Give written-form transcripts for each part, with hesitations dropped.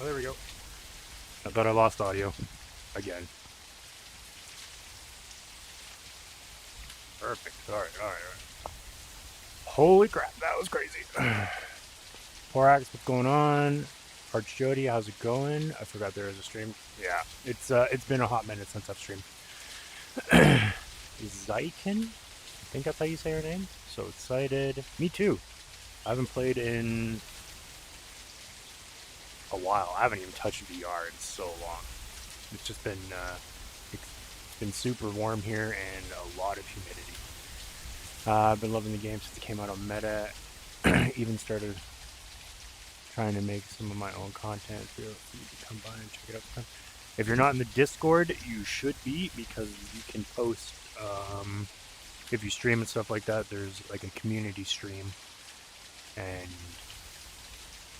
Oh, there we go. I thought I lost audio. Again. Perfect. Alright. Holy crap, that was crazy. Porax, what's going on? Arch Jody, how's it going? I forgot there was a stream. Yeah, it's been a hot minute since I've streamed. Zyken? I think that's how you say her name. So excited. Me too. I haven't played in a while. I haven't even touched VR in so long. It's just been super warm here and a lot of humidity. I've been loving the game since it came out on Meta. Even started trying to make some of my own content. So you can come by and check it out. If you're not in the Discord, you should be, because you can post, if you stream and stuff like that, there's like a community stream and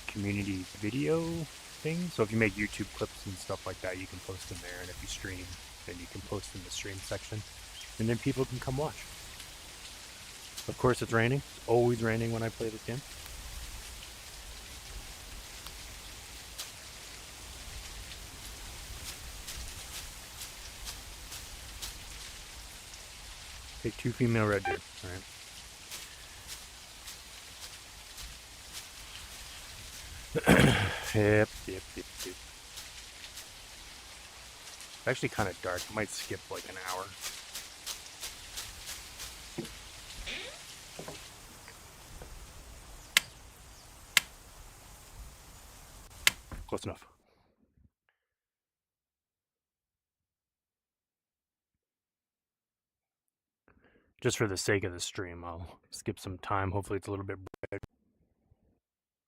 community video thing. So if you make YouTube clips and stuff like that, you can post them there. And if you stream, then you can post in the stream section. And then people can come watch. Of course it's raining. It's always raining when I play this game. Take 2 female red deer. Alright. Yep. It's actually kind of dark. I might skip like an hour. Close enough. Just for the sake of the stream, I'll skip some time. Hopefully it's a little bit bright.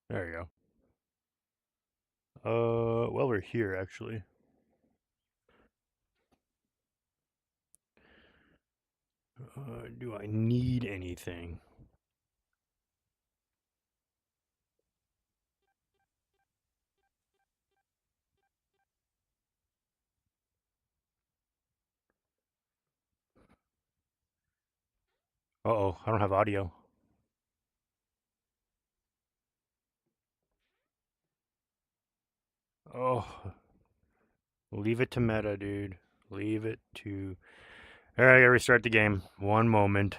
There you go. Well, we're here, actually. Do I need anything? Uh-oh, I don't have audio. Oh. Leave it to meta, dude. Leave it to... Alright, I gotta restart the game. One moment.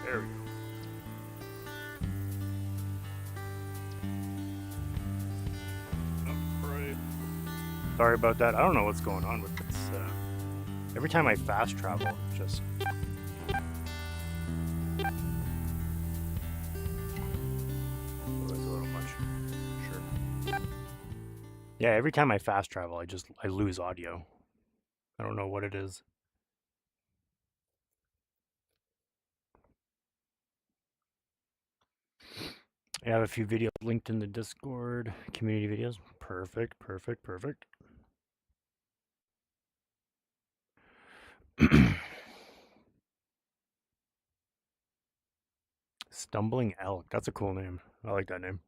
There we go. Right. Sorry about that. I don't know what's going on with this. Every time I fast travel, it just... Oh, that's a little much. Sure. Yeah, every time I fast travel, I lose audio. I don't know what it is. I have a few videos linked in the Discord. Community videos. Perfect. Stumbling Elk. That's a cool name. I like that name.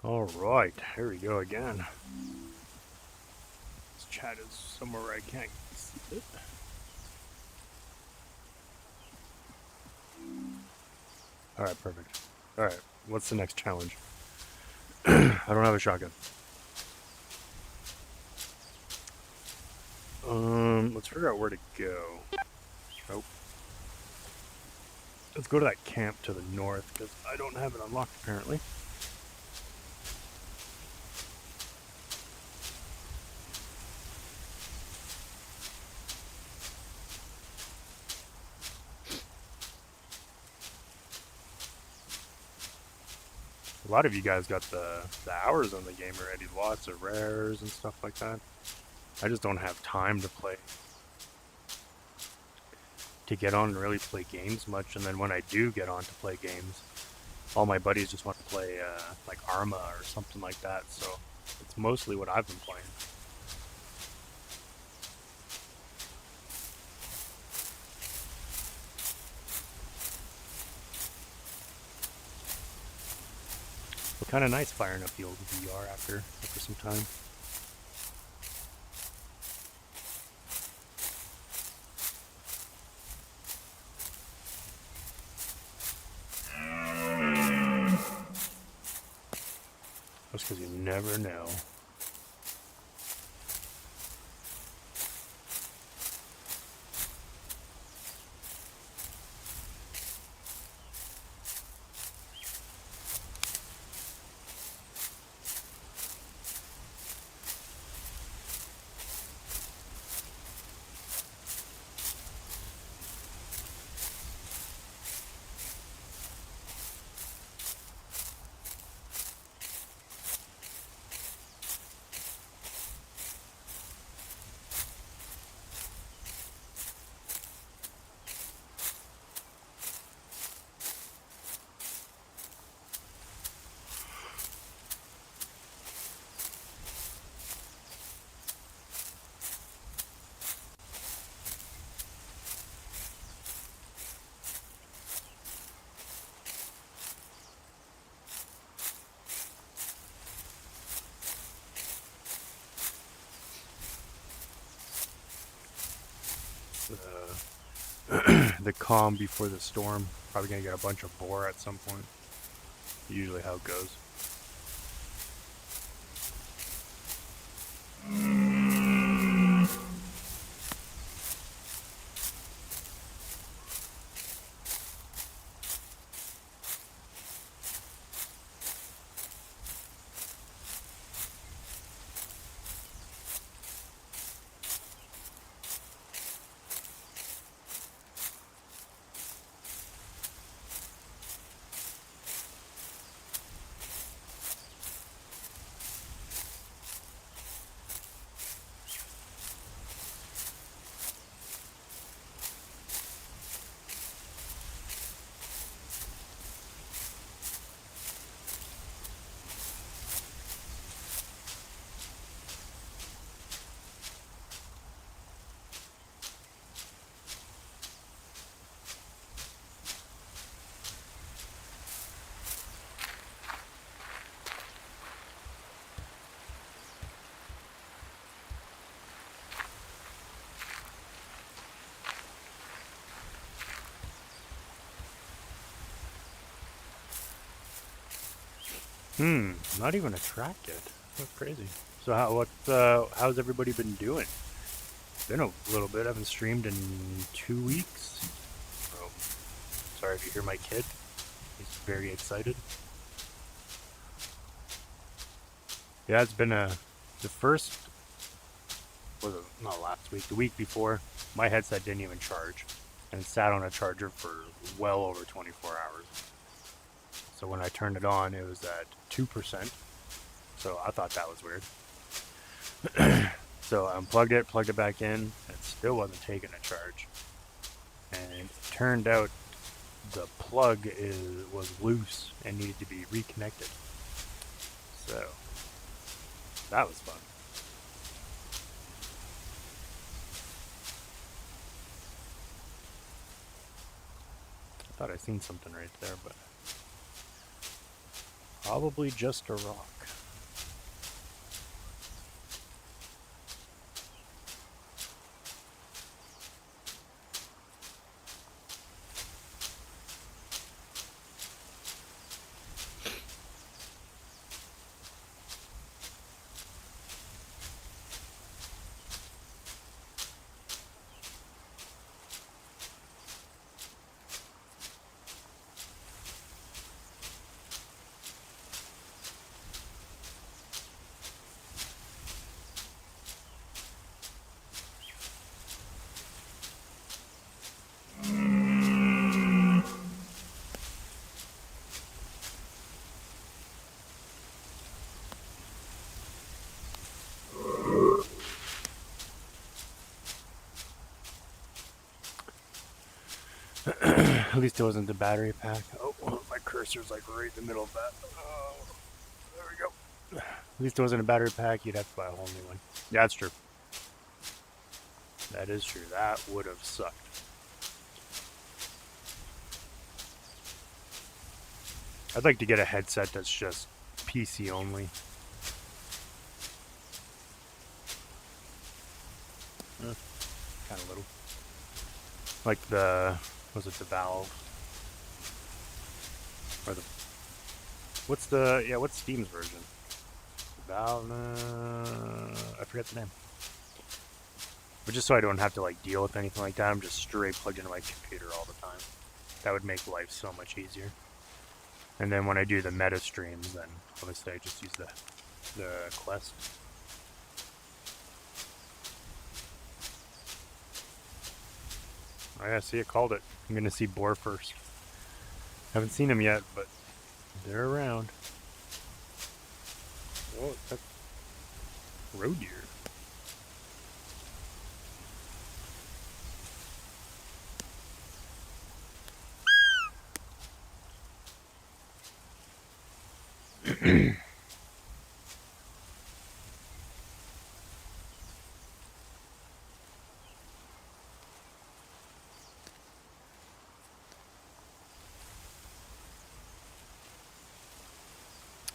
All right, here we go again. This chat is somewhere where I can't see it. Alright, perfect. Alright, what's the next challenge? I don't have a shotgun. Let's figure out where to go. Oh. Let's go to that camp to the north, because I don't have it unlocked, apparently. A lot of you guys got the hours on the game already, lots of rares and stuff like that. I just don't have time to play, to get on and really play games much, and then when I do get on to play games, all my buddies just want to play like Arma or something like that, so it's mostly what I've been playing. But kind of nice firing up the old VR after some time. Just because you never know. The calm before the storm. Probably gonna get a bunch of boar at some point. Usually how it goes. Not even a track yet. That's crazy. So how's everybody been doing? Been a little bit. I haven't streamed in 2 weeks. Oh, sorry if you hear my kid. He's very excited. Yeah, it's been the first, was it not last week, the week before, my headset didn't even charge. And it sat on a charger for well over 24 hours. So when I turned it on, it was at 2%. So I thought that was weird. So I unplugged it, plugged it back in, and it still wasn't taking a charge. And it turned out the plug was loose and needed to be reconnected. So that was fun. I thought I seen something right there, but probably just a rock. At least it wasn't the battery pack. Oh, my cursor's like right in the middle of that. Oh, there we go. At least it wasn't a battery pack. You'd have to buy a whole new one. Yeah, that's true. That is true. That would have sucked. I'd like to get a headset that's just PC only. Kind of little. Like the, was it the Valve? Or the, what's Steam's version? Valve, I forget the name. But just so I don't have to like deal with anything like that, I'm just straight plugged into my computer all the time. That would make life so much easier. And then when I do the meta streams, then obviously I just use the Quest. Oh yeah, see, I called it. I'm gonna see Boar first. Haven't seen him yet, but they're around. Oh, that's roe deer.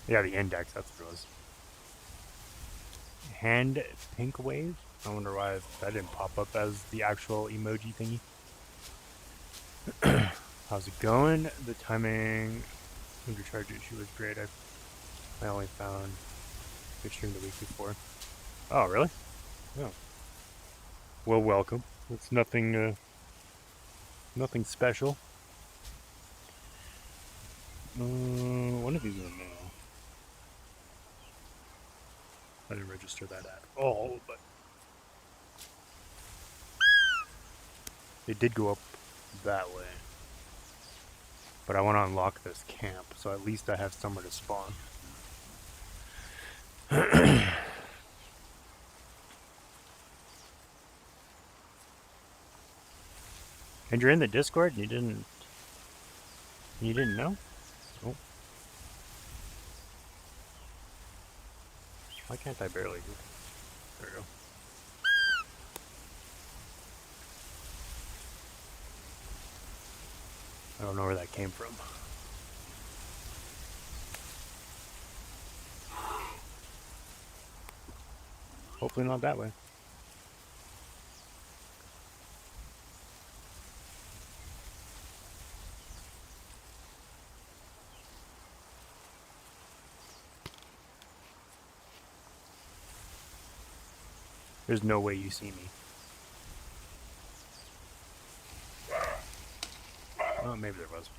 Yeah, the index, that's what it was. Hand pink wave? I wonder why that didn't pop up as the actual emoji thingy. How's it going? The timing of your charge issue was great. I only found good stream the week before. Oh, really? Oh. Well, welcome. It's nothing, nothing special. One of these in the mail. I didn't register that at all, but it did go up that way. But I want to unlock this camp, so at least I have somewhere to spawn. And you're in the Discord? You didn't know? Oh. Why can't I barely do it? There we go. I don't know where that came from. Hopefully not that way. There's no way you see me. Oh, maybe there was.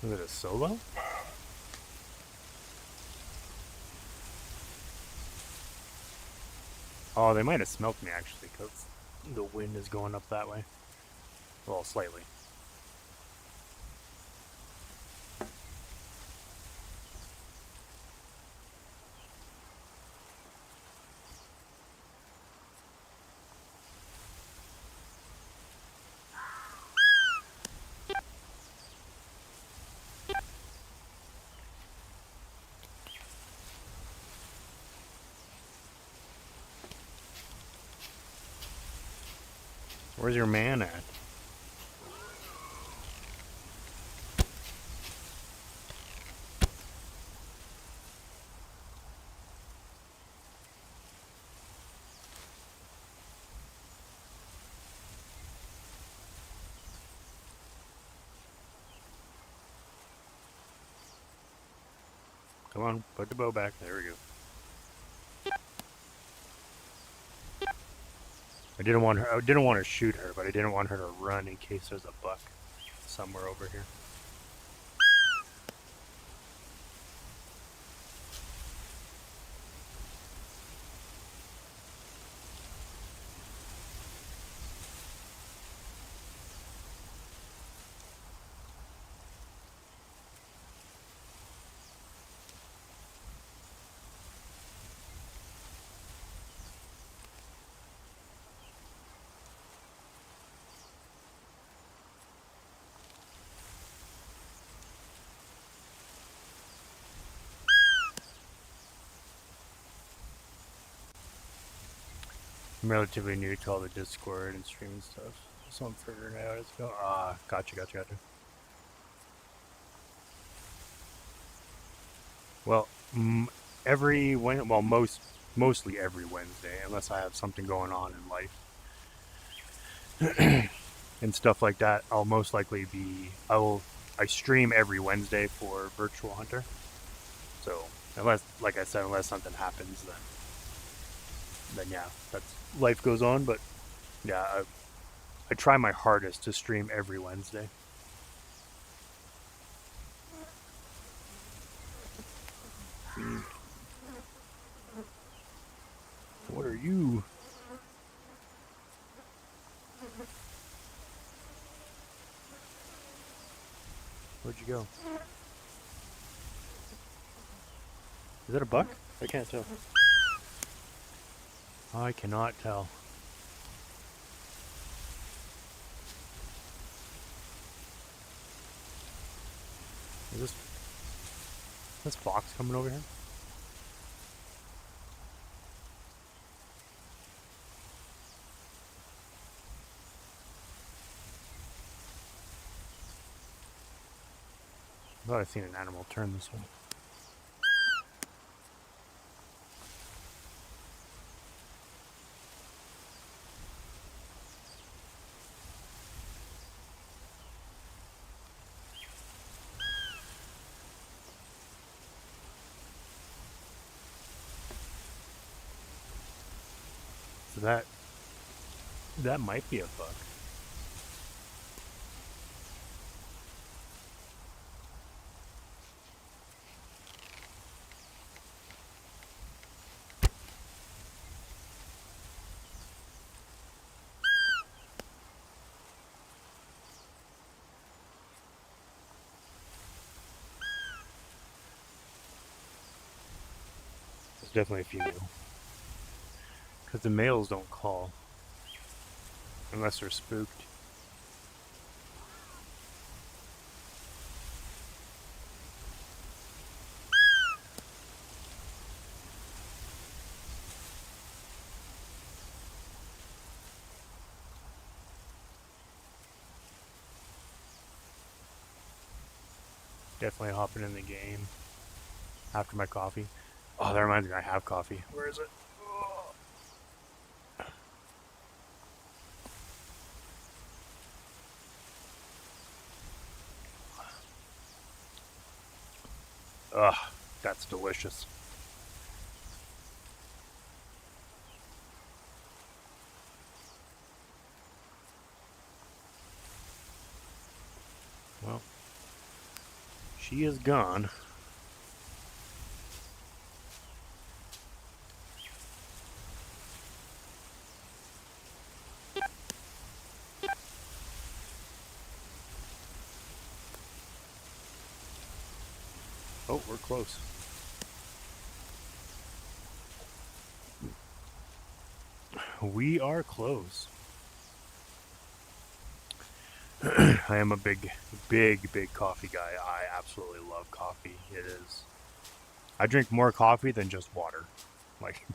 Was it a solo? Oh, they might have smelt me actually, because the wind is going up that way. Well, slightly. Where's your man at? Come on, put the bow back. There we go. I didn't want to shoot her, but I didn't want her to run in case there's a buck somewhere over here. I'm relatively new to all the Discord and streaming stuff, so I'm figuring out as I go. Ah, gotcha. Well, mostly every Wednesday, unless I have something going on in life and stuff like that. I stream every Wednesday for Virtual Hunter. So like I said, unless something happens, then yeah, that's life goes on. But yeah, I try my hardest to stream every Wednesday. What are you? Where'd you go? Is that a buck? I can't tell. I cannot tell. Is this fox coming over here? I thought I seen an animal turn this way. So that might be a buck. It's definitely a female. Because the males don't call. Unless they're spooked. Definitely hopping in the game after my coffee. Oh, that reminds me, I have coffee. Where is it? Ugh, that's delicious. Well, she is gone. Oh, we're close. We are close. I am a big coffee guy. I absolutely love coffee. It is. I drink more coffee than just water. Like,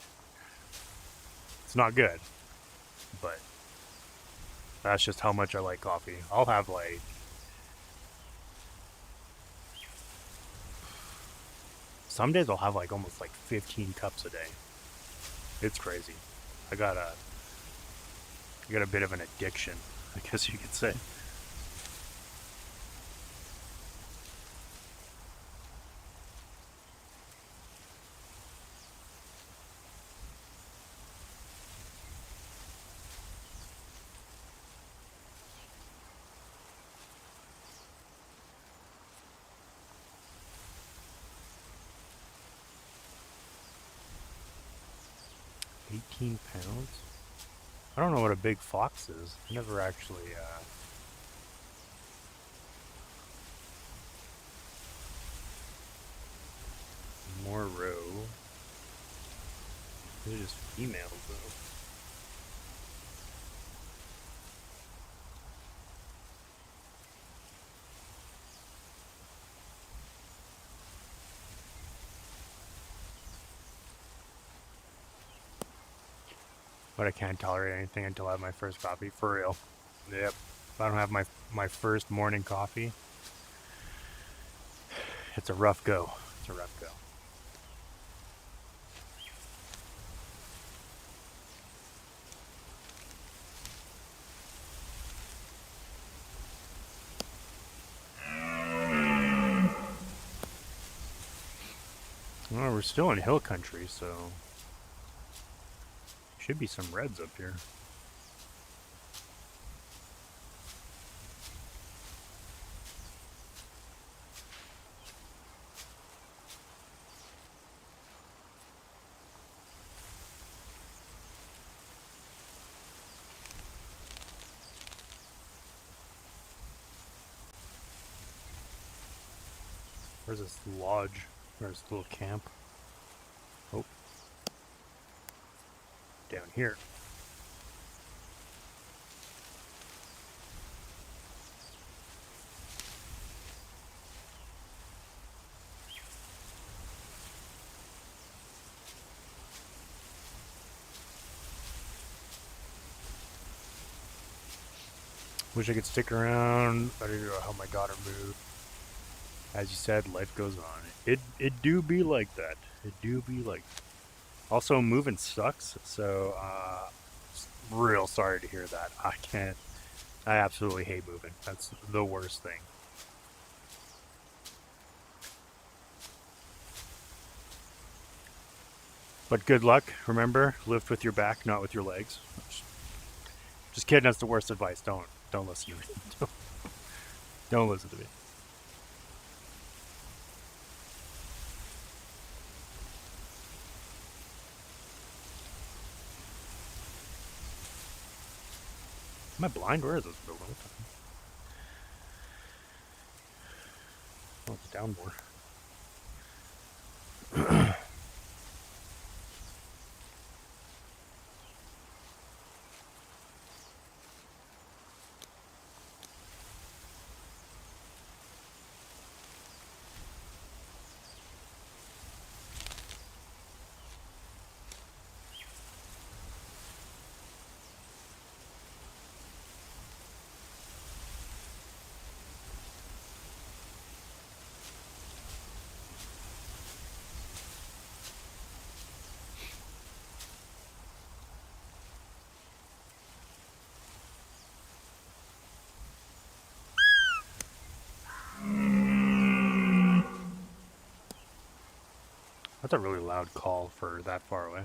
it's not good, but that's just how much I like coffee. I'll have like some days I'll have like almost like 15 cups a day. It's crazy. I got a bit of an addiction, I guess you could say. £18? I don't know what a big fox is. I never actually, more row. They're just females, though. But I can't tolerate anything until I have my first coffee. For real. Yep. If I don't have my first morning coffee, it's a rough go. It's a rough go. Well, we're still in hill country, so should be some reds up here. Where's this lodge? Where's this little camp? Oh. Down here. Wish I could stick around. I don't know how my daughter moved. As you said, life goes on. It do be like that. It do be like that. Also, moving sucks, so real sorry to hear that. I absolutely hate moving. That's the worst thing. But good luck. Remember, lift with your back, not with your legs. Just kidding. That's the worst advice. Don't listen to me. Don't listen to me. Am I blind? Where is this building? Oh, it's down more. That's a really loud call for that far away.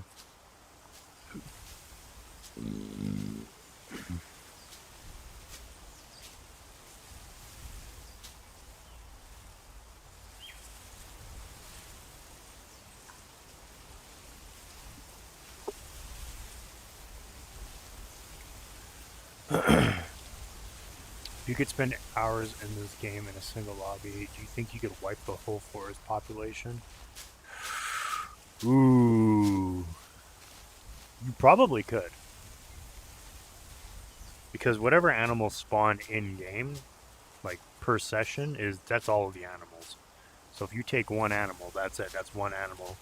If you could spend hours in this game in a single lobby, do you think you could wipe the whole forest population? Ooh. You probably could. Because whatever animals spawn in-game, like per session, that's all of the animals. So if you take one animal, that's it. That's one animal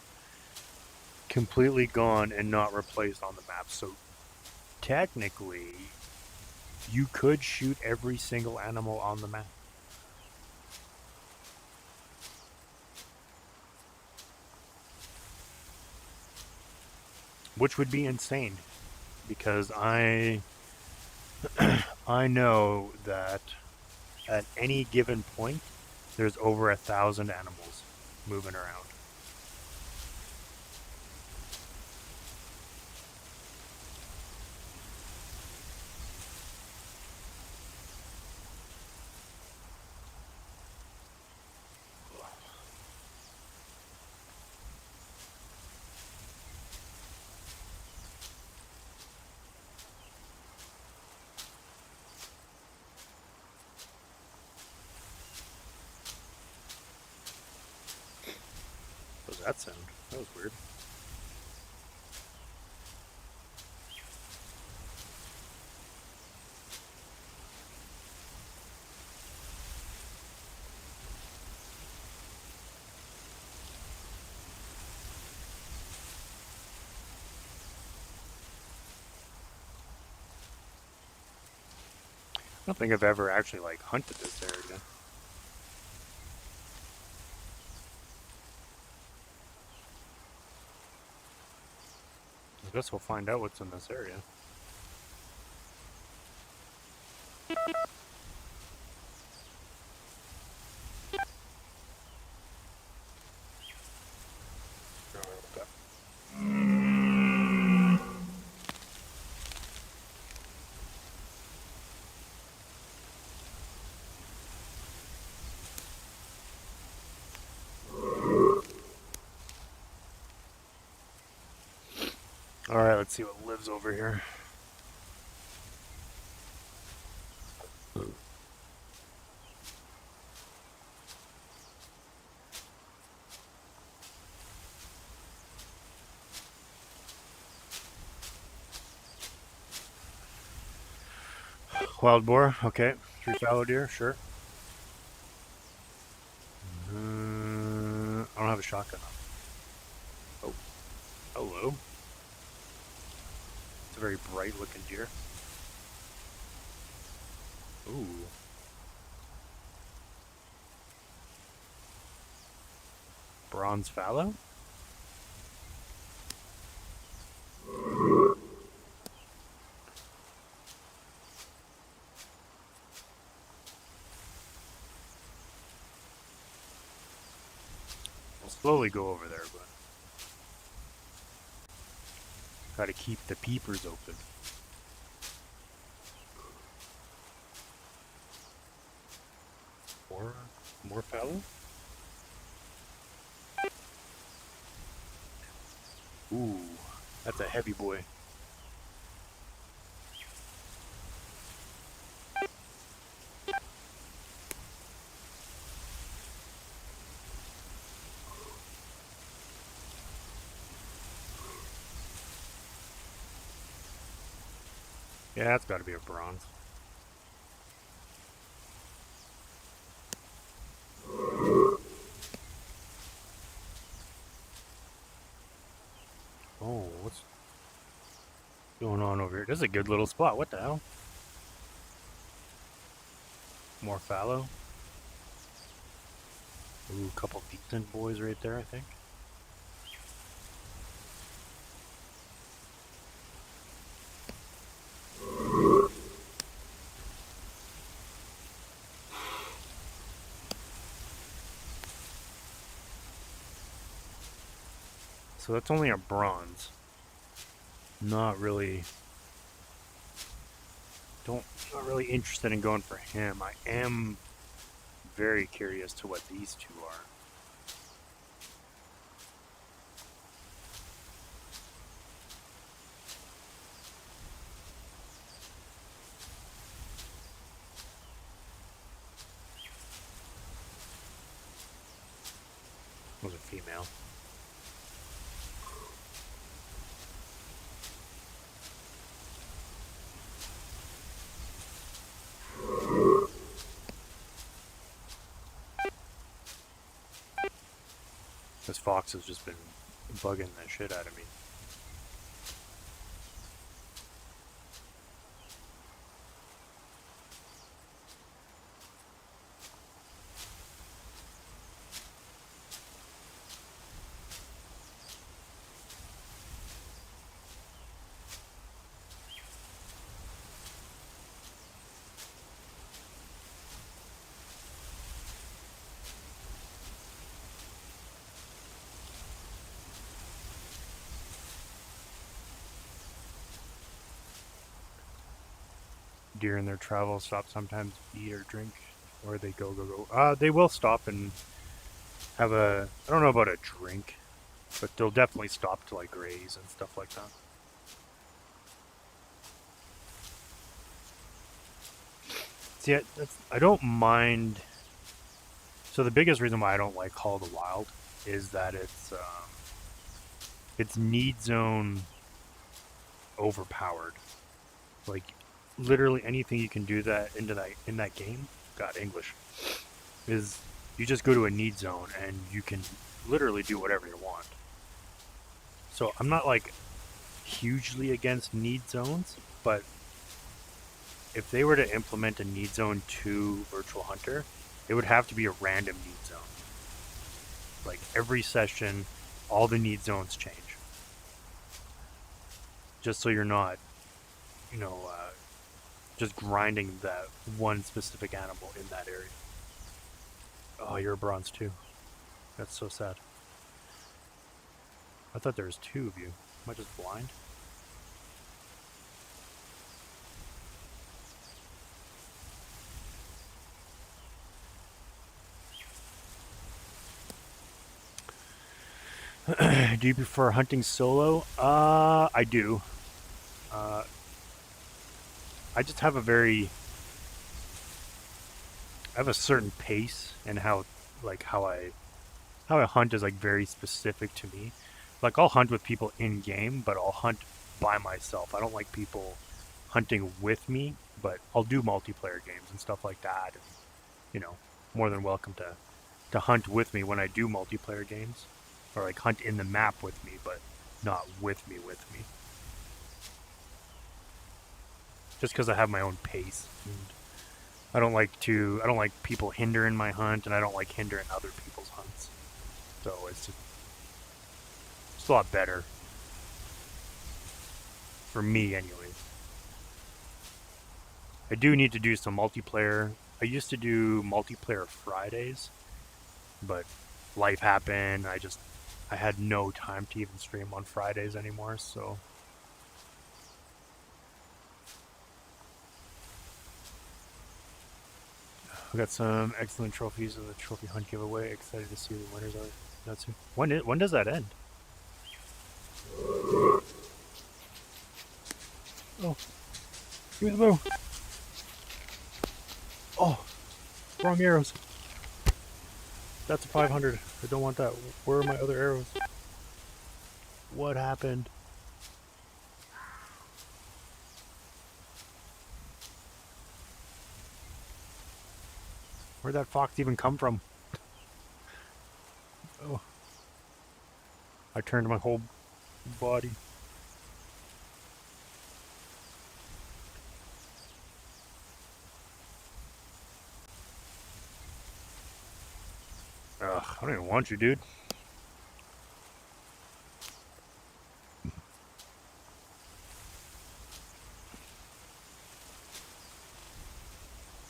completely gone and not replaced on the map. So technically, you could shoot every single animal on the map. Which would be insane. Because I know that at any given point, there's over 1,000 animals moving around. What was that sound? That was weird. I don't think I've ever actually like hunted this area. I guess we'll find out what's in this area. Alright, let's see what lives over here. Wild boar, okay. 3 fallow deer, sure. I don't have a shotgun. Oh, hello. It's a very bright looking deer. Ooh. Bronze fallow? We'll slowly go over there, but gotta keep the peepers open. More fallow? Ooh, that's a heavy boy. Yeah, that's gotta be a bronze. Oh, what's going on over here? This is a good little spot. What the hell? More fallow. Ooh, a couple decent boys right there, I think. So that's only a bronze. Not really not really interested in going for him. I am very curious to what these two are. Was a female. This fox has just been bugging the shit out of me. Deer in their travels stop sometimes to eat or drink, or they go. They will stop and have I don't know about a drink, but they'll definitely stop to like graze and stuff like that. See, I don't mind. So the biggest reason why I don't like Call of the Wild is that it's need zone overpowered. Like literally anything you can do in that game, God English, is you just go to a need zone and you can literally do whatever you want. So I'm not like hugely against need zones, but if they were to implement a need zone to Virtual Hunter, it would have to be a random need zone. Like every session, all the need zones change. Just so you're not, you know, just grinding that one specific animal in that area. Oh, you're a bronze too. That's so sad. I thought there was two of you. Am I just blind? Do you prefer hunting solo? I do. I just have I have a certain pace and how I hunt is like very specific to me. Like I'll hunt with people in game, but I'll hunt by myself. I don't like people hunting with me, but I'll do multiplayer games and stuff like that. And, you know, more than welcome to hunt with me when I do multiplayer games, or like hunt in the map with me, but not with me. Just because I have my own pace. And I don't like people hindering my hunt, and I don't like hindering other people's hunts. So it's a lot better for me, anyways. I do need to do some multiplayer. I used to do multiplayer Fridays, but life happened. I had no time to even stream on Fridays anymore, so. We got some excellent trophies in the trophy hunt giveaway. Excited to see the winners are. That's when does that end? Oh, give me the bow. Oh, wrong arrows. That's a 500. I don't want that. Where are my other arrows? What happened? Where'd that fox even come from? Oh. I turned my whole body. Ugh, I don't even want you, dude.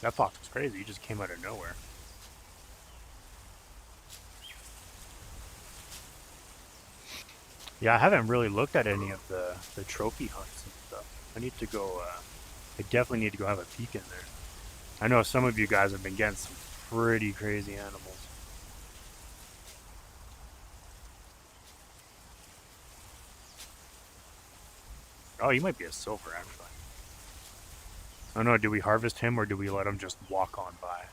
That fox was crazy. He just came out of nowhere. Yeah, I haven't really looked at any of the trophy hunts and stuff. I need to go, I definitely need to go have a peek in there. I know some of you guys have been getting some pretty crazy animals. Oh, he might be a silver, actually. I don't know, do we harvest him or do we let him just walk on by?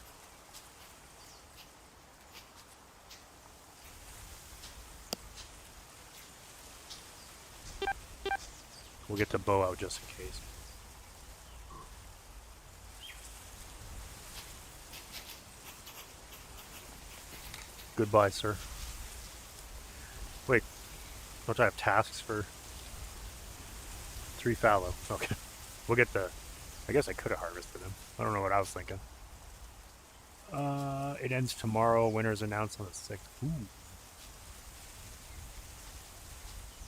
We'll get the bow out just in case. Goodbye, sir. Wait, don't I have tasks for 3 fallow? Okay. We'll get the... I guess I could have harvested him. I don't know what I was thinking. It ends tomorrow. Winners announced on the 6th. Ooh.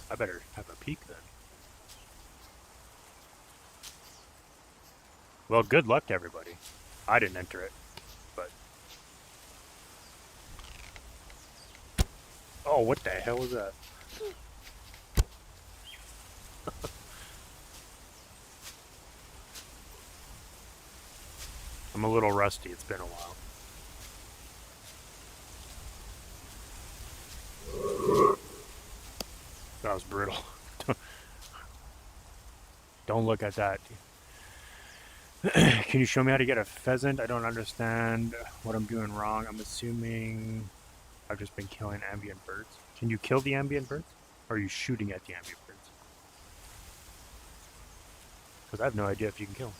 I better have a peek then. Well, good luck to everybody. I didn't enter it, but... Oh, what the hell was that? I'm a little rusty. It's been a while. That was brutal. Don't look at that. Can you show me how to get a pheasant? I don't understand what I'm doing wrong. I'm assuming I've just been killing ambient birds. Can you kill the ambient birds? Or are you shooting at the ambient birds? Because I have no idea if you can kill them.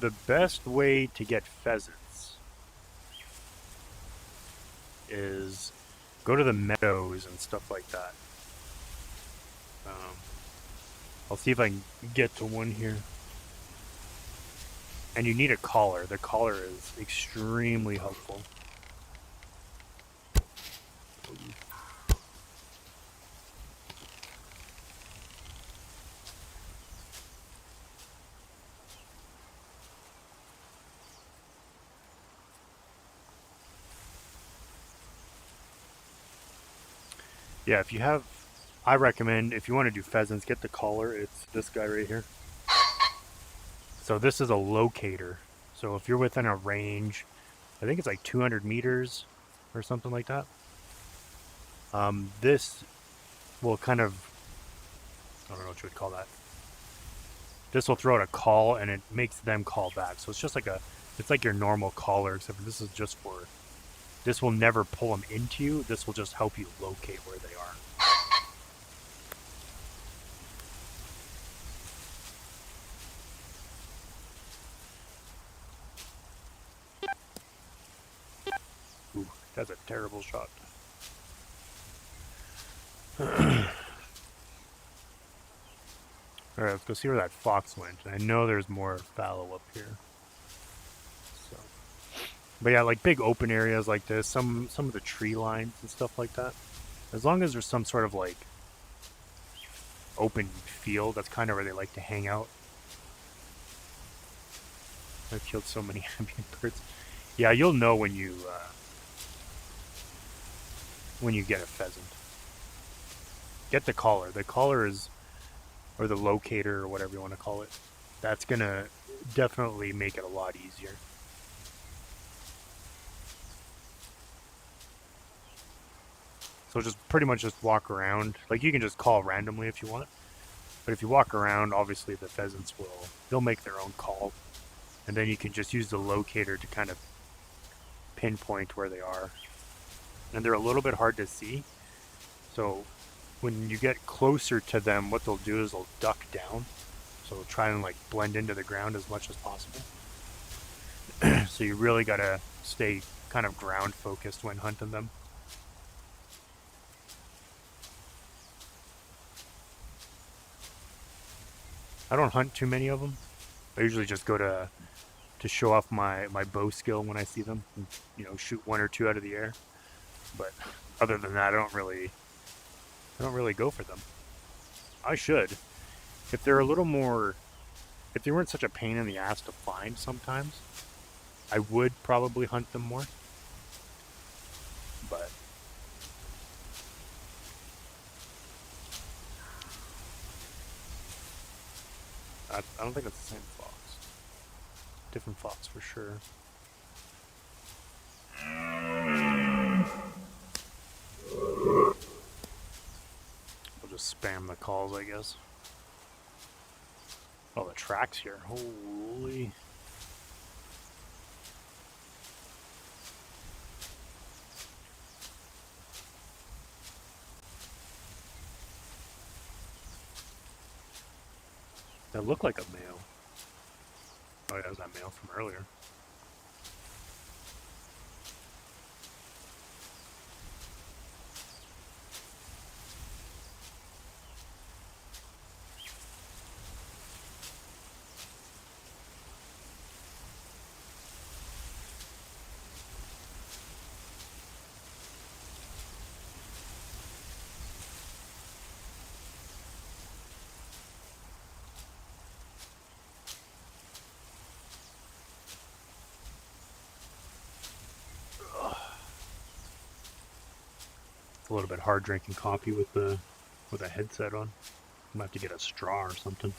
The best way to get pheasants is go to the meadows and stuff like that. I'll see if I can get to one here. And you need a collar. The collar is extremely helpful. Yeah, if you have, I recommend if you want to do pheasants, get the collar. It's this guy right here. So this is a locator. So if you're within a range, I think it's like 200 meters or something like that. This will kind of, I don't know what you would call that. This will throw out a call and it makes them call back. So it's just like it's like your normal caller, except for this is just for, this will never pull them into you. This will just help you locate where they are. Ooh, that's a terrible shot. Alright, let's go see where that fox went. I know there's more fallow up here. So, but yeah, like big open areas like this, some of the tree lines and stuff like that. As long as there's some sort of like open field, that's kind of where they like to hang out. I've killed so many ambient birds. Yeah, you'll know when you get a pheasant. Get the collar. The collar is, or the locator, or whatever you want to call it. That's gonna definitely make it a lot easier. So just pretty much just walk around. Like you can just call randomly if you want. But if you walk around, obviously the pheasants they'll make their own call. And then you can just use the locator to kind of pinpoint where they are. And they're a little bit hard to see. So when you get closer to them, what they'll do is they'll duck down. So they'll try and like blend into the ground as much as possible. So you really gotta stay kind of ground focused when hunting them. I don't hunt too many of them. I usually just go to show off my bow skill when I see them, and, shoot one or two out of the air. But other than that, I don't really go for them. I should. If they're a little more, if they weren't such a pain in the ass to find sometimes, I would probably hunt them more. But I don't think it's the same fox. Different fox for sure. We'll just spam the calls, I guess. Oh, the tracks here. Holy. That looked like a male. Oh, yeah, that was that male from earlier. It's a little bit hard drinking coffee with a headset on. I'm gonna have to get a straw or something.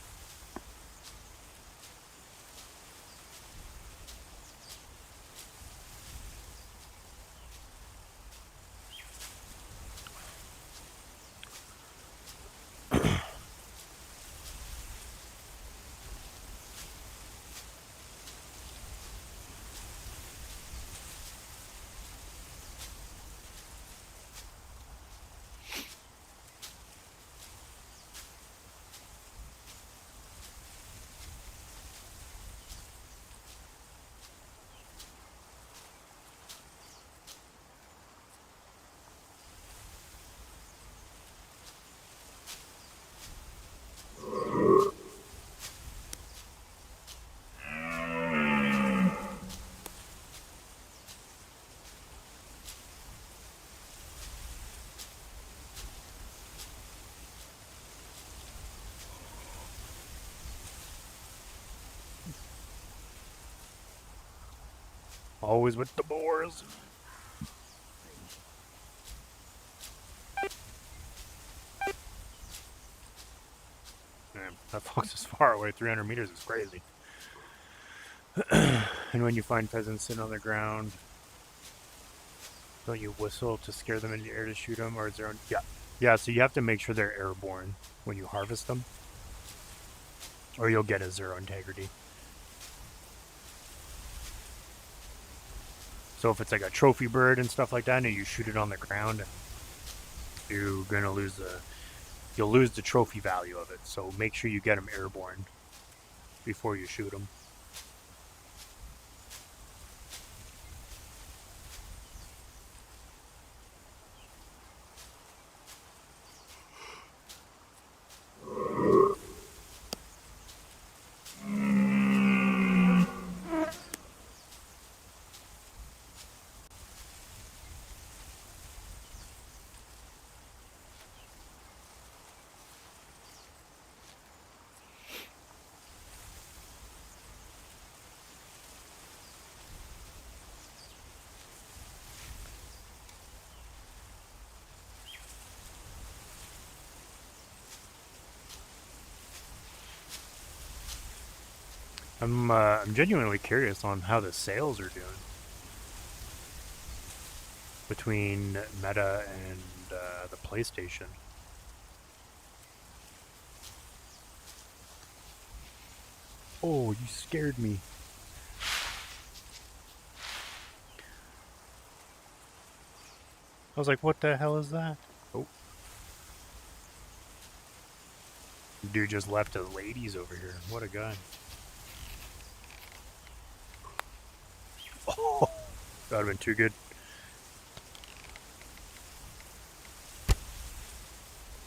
Always with the boars. Man, that fox is far away. 300 meters is crazy. And when you find pheasants sitting on the ground, don't you whistle to scare them in the air to shoot them, or is there? Yeah, yeah. So you have to make sure they're airborne when you harvest them, or you'll get a 0 integrity. So if it's like a trophy bird and stuff like that, and you shoot it on the ground, you're gonna lose you'll lose the trophy value of it. So make sure you get them airborne before you shoot them. I'm genuinely curious on how the sales are doing between Meta and the PlayStation. Oh, you scared me. I was like, what the hell is that? Oh. Dude just left his ladies over here. What a guy. Oh, that would have been too good.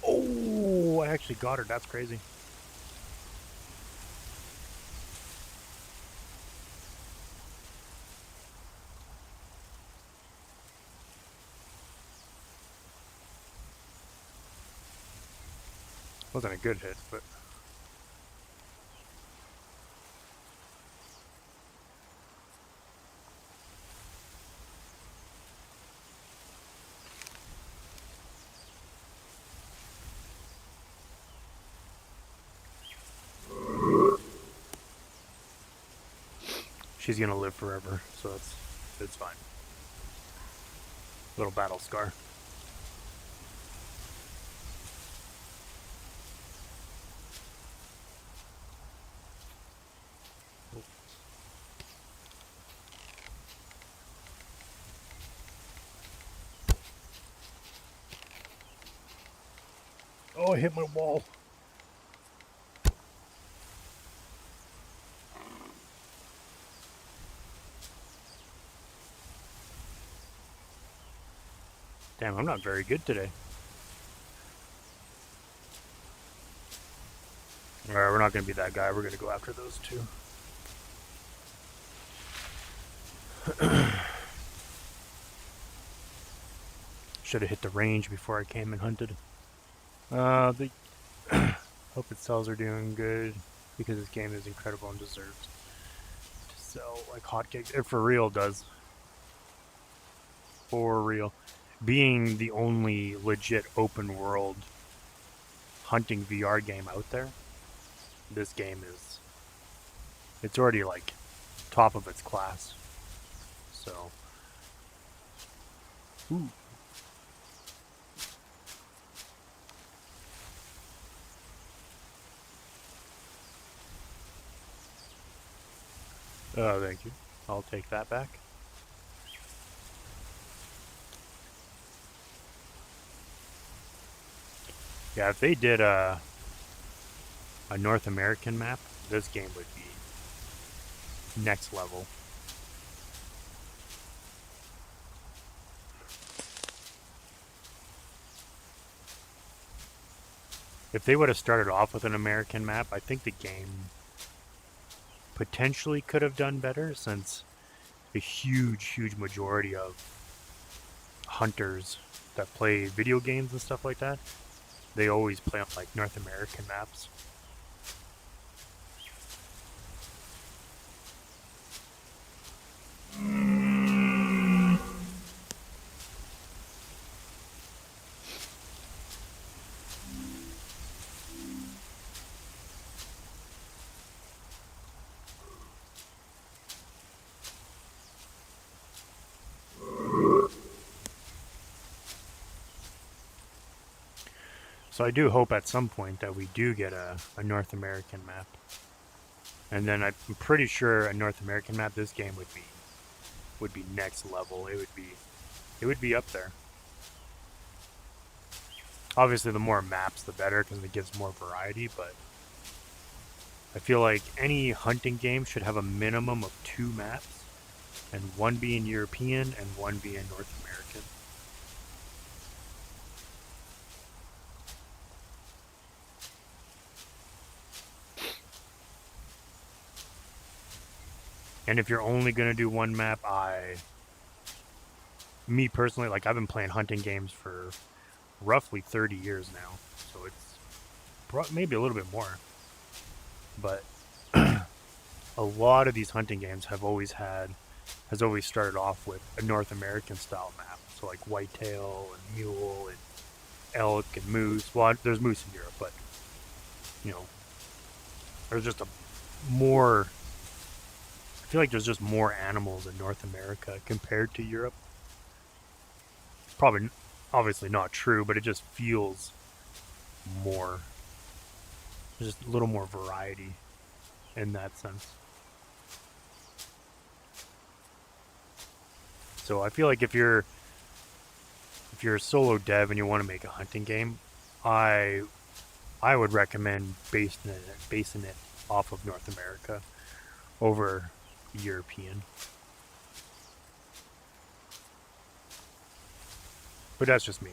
Oh, I actually got her. That's crazy. Wasn't a good hit, but... she's gonna live forever, so it's fine. Little battle scar. Oh, I hit my wall. Damn, I'm not very good today. Alright, we're not gonna be that guy. We're gonna go after those two. Should have hit the range before I came and hunted. The hope its sales are doing good because this game is incredible and deserves to sell like hotcakes. It for real does. For real. Being the only legit open world hunting VR game out there, this game is, it's already like top of its class. So, ooh. Oh, thank you. I'll take that back. Yeah, if they did a North American map, this game would be next level. If they would have started off with an American map, I think the game potentially could have done better, since a huge majority of hunters that play video games and stuff like that, they always play on like North American maps. So I do hope at some point that we do get a North American map. And then I'm pretty sure a North American map, this game would be next level. It would be up there. Obviously, the more maps, the better, because it gives more variety. But I feel like any hunting game should have a minimum of 2 maps, and one being European and one being North American. And if you're only gonna do one map, me personally, like I've been playing hunting games for roughly 30 years now, so it's maybe a little bit more. But a lot of these hunting games has always started off with a North American style map. So like whitetail and mule and elk and moose. Well, there's moose in Europe, but you know, there's just more. I feel like there's just more animals in North America compared to Europe. Probably, obviously not true, but it just feels more. There's just a little more variety in that sense. So I feel like if you're a solo dev and you want to make a hunting game, I would recommend basing it off of North America over European. But that's just me.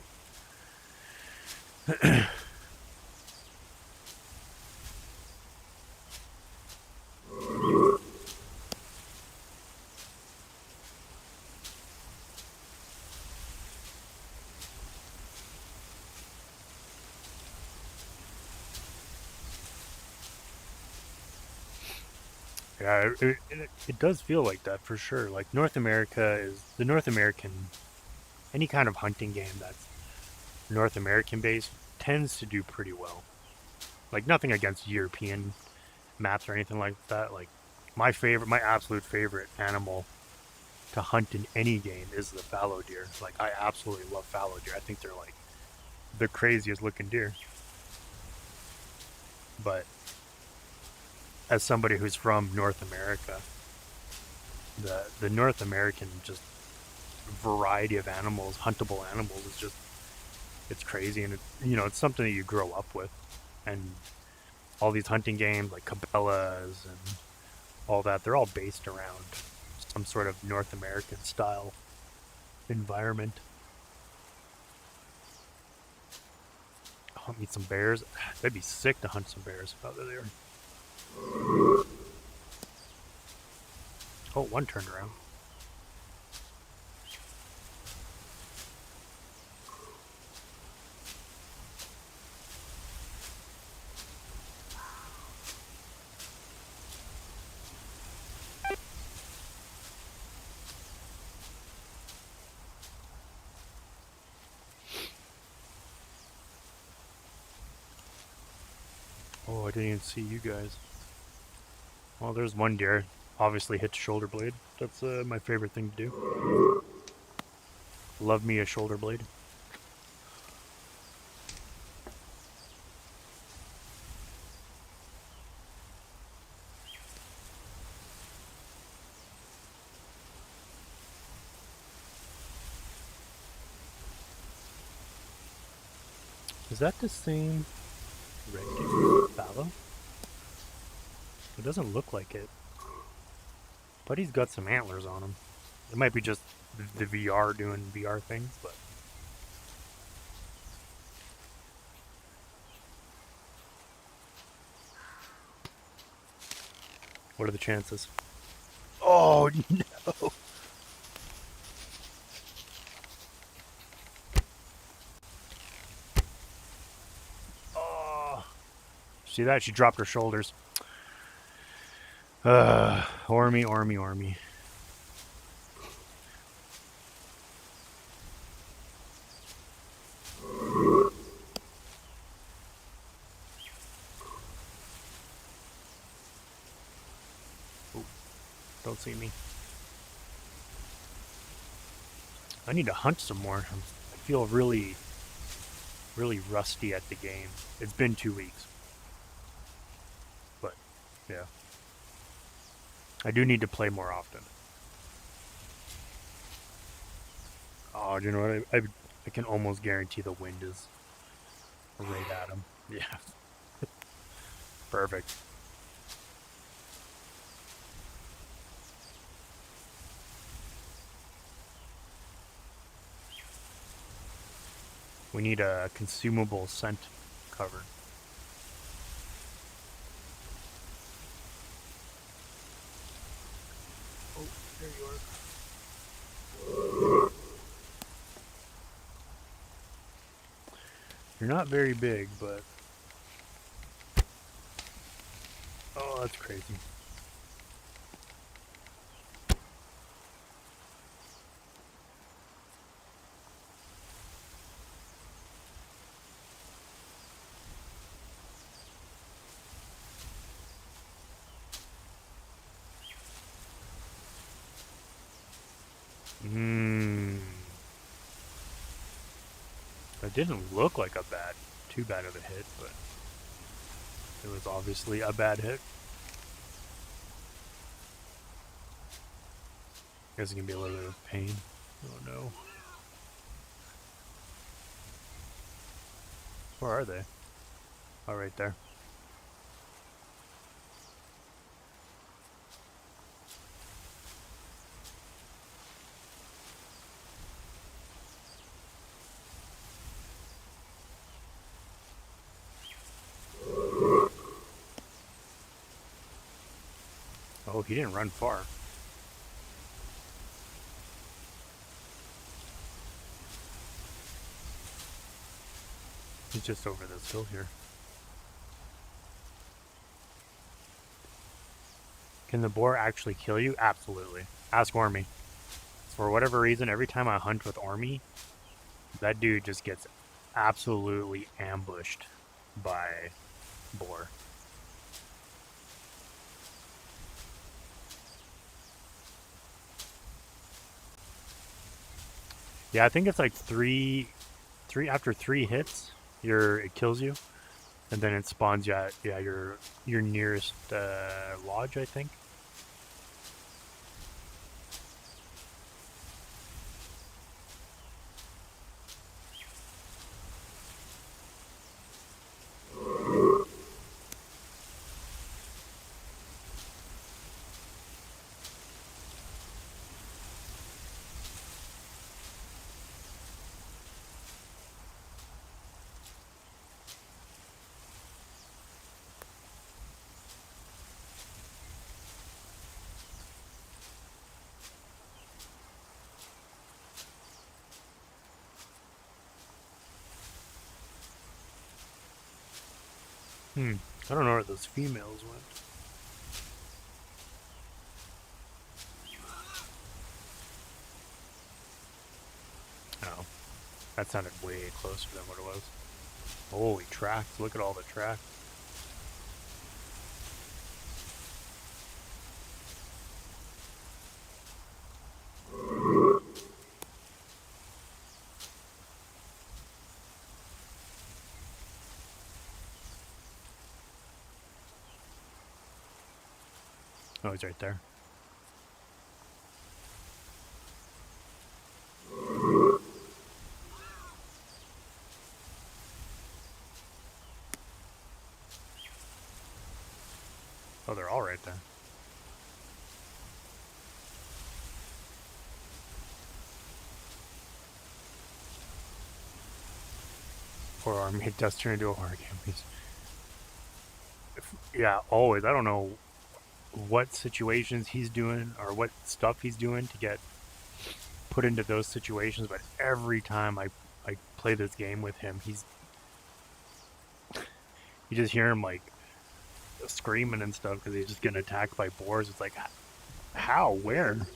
Yeah, it does feel like that for sure. Like North America is the North American, any kind of hunting game that's North American based tends to do pretty well. Like nothing against European maps or anything like that. Like my absolute favorite animal to hunt in any game is the fallow deer. Like I absolutely love fallow deer. I think they're like the craziest looking deer. But as somebody who's from North America, the North American just variety of animals, huntable animals, is just it's crazy, and it's something that you grow up with, and all these hunting games like Cabela's and all that, they're all based around some sort of North American style environment. Meet some bears. That'd be sick to hunt some bears out there. Oh, one turned around. Oh, I didn't even see you guys. Well, there's one deer. Obviously hit shoulder blade. That's my favorite thing to do. Love me a shoulder blade. Is that the same red fallow? It doesn't look like it. But he's got some antlers on him. It might be just the VR doing VR things, but... What are the chances? Oh, no! Oh! See that? She dropped her shoulders. Ormy. Ooh, don't see me. I need to hunt some more. I feel really really rusty at the game. It's been 2 weeks. But, yeah. I do need to play more often. Oh, do you know what? I can almost guarantee the wind is right at him. Yeah. Perfect. We need a consumable scent cover. Oh, there you are. You're not very big, but... Oh, that's crazy. It didn't look like too bad of a hit, but it was obviously a bad hit. Guess it's gonna be a little bit of pain. Oh no. Where are they? Oh, right there. Oh, he didn't run far. He's just over this hill here. Can the boar actually kill you? Absolutely. Ask Ormy. For whatever reason, every time I hunt with Ormy, that dude just gets absolutely ambushed by boar. Yeah, I think it's like three after 3 hits, it kills you, and then it spawns you at your nearest lodge, I think. I don't know where those females went. Oh, that sounded way closer than what it was. Holy tracks, look at all the tracks. Oh, he's right there. Oh, they're all right there. Poor army, it does turn into a horror game. Yeah, always. I don't know what situations he's doing or what stuff he's doing to get put into those situations, but every time I play this game with him, you just hear him like screaming and stuff because he's just getting attacked by boars. It's like, how? Where?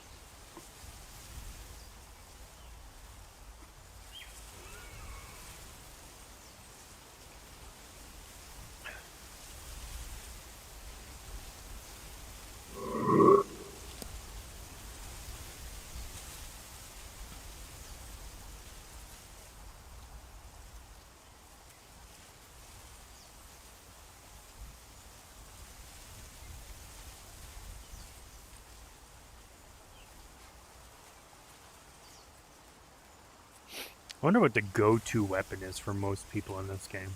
wonder what the go-to weapon is for most people in this game.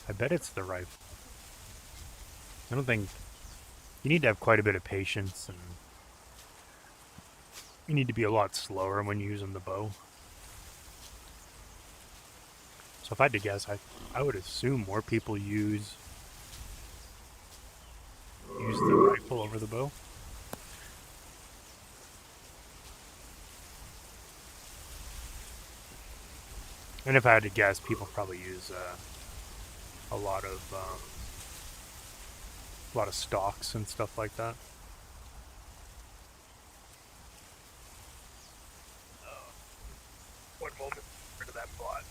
I bet it's the rifle. I don't think... You need to have quite a bit of patience, and you need to be a lot slower when using the bow. So if I had to guess, I would assume more people use the rifle over the bow. And if I had to guess, people probably use a lot of stalks and stuff like that. One moment, rid of that bot.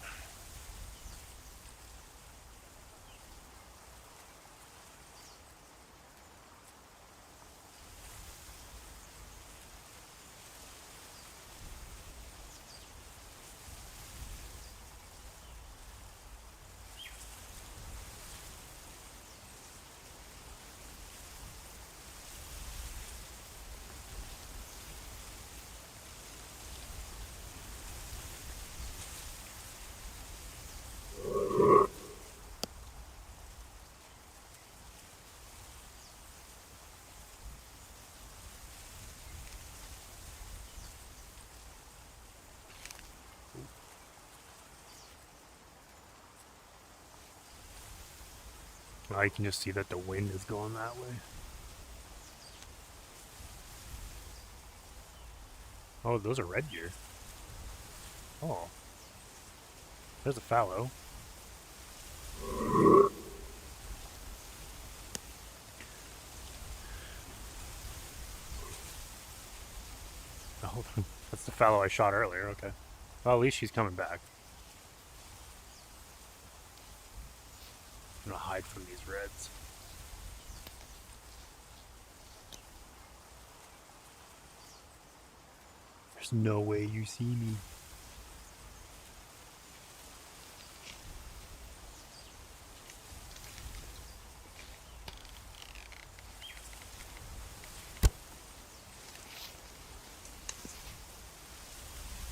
Now you can just see that the wind is going that way. Oh, those are red deer. Oh. There's a fallow. Oh, that's the fallow I shot earlier, okay. Well, at least she's coming back. I'm gonna hide from these reds. There's no way you see me.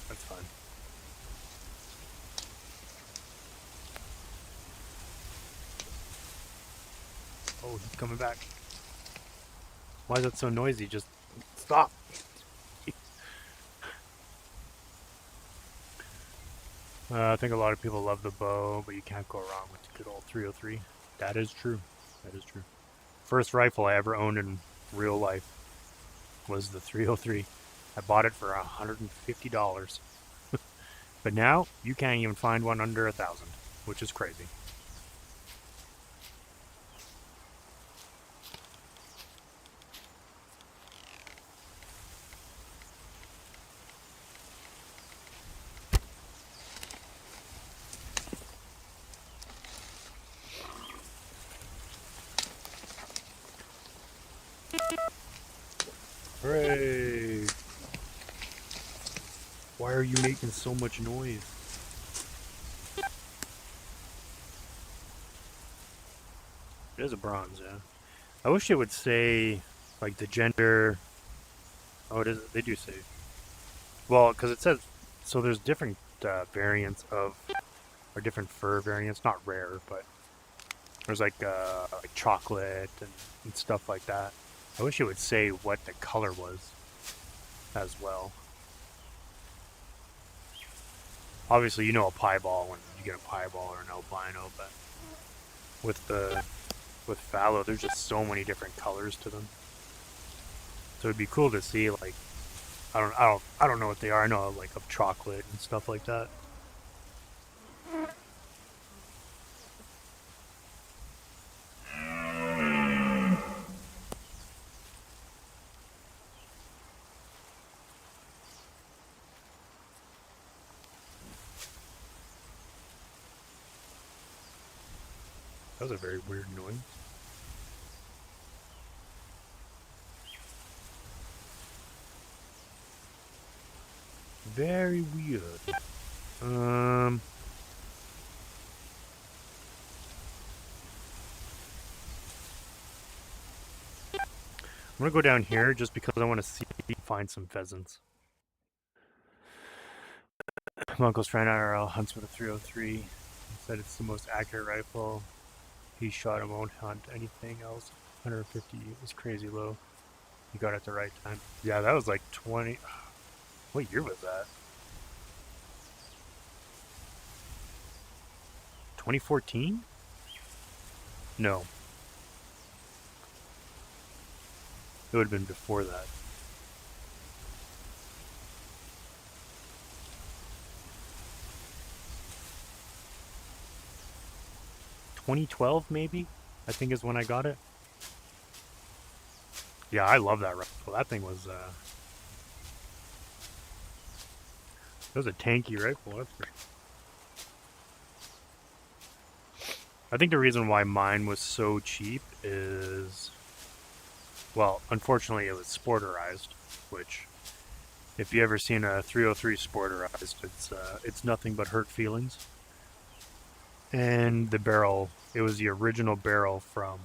That's fine. Oh, he's coming back. Why is it so noisy? Just stop. I think a lot of people love the bow, but you can't go wrong with the good old 303. That is true. That is true. First rifle I ever owned in real life was the 303. I bought it for $150. But now, you can't even find one under $1,000, which is crazy. Hooray! Why are you making so much noise? It is a bronze, yeah. I wish it would say, like, the gender. Oh, it is. They do say. Well, because it says. So there's different variants of. Or different fur variants. Not rare, but. There's like chocolate and stuff like that. I wish it would say what the color was as well. Obviously, you know a piebald when you get a piebald or an albino, but with fallow, there's just so many different colors to them. So it'd be cool to see, like, I don't know what they are. I know like of chocolate and stuff like that. That was a very weird noise. Very weird. I'm gonna go down here just because I want to see if we can find some pheasants. My uncle's friend IRL hunts with a 303. He said it's the most accurate rifle. He shot and won't hunt anything else. 150 is crazy low. He got it at the right time. Yeah, that was like 20. What year was that? 2014? No. It would have been before that. 2012 maybe, I think is when I got it. Yeah, I love that rifle. That thing was, it was a tanky rifle. That's for sure. I think the reason why mine was so cheap is, well, unfortunately it was sporterized, which, if you ever seen a 303 sporterized, it's nothing but hurt feelings. And the barrel, it was the original barrel from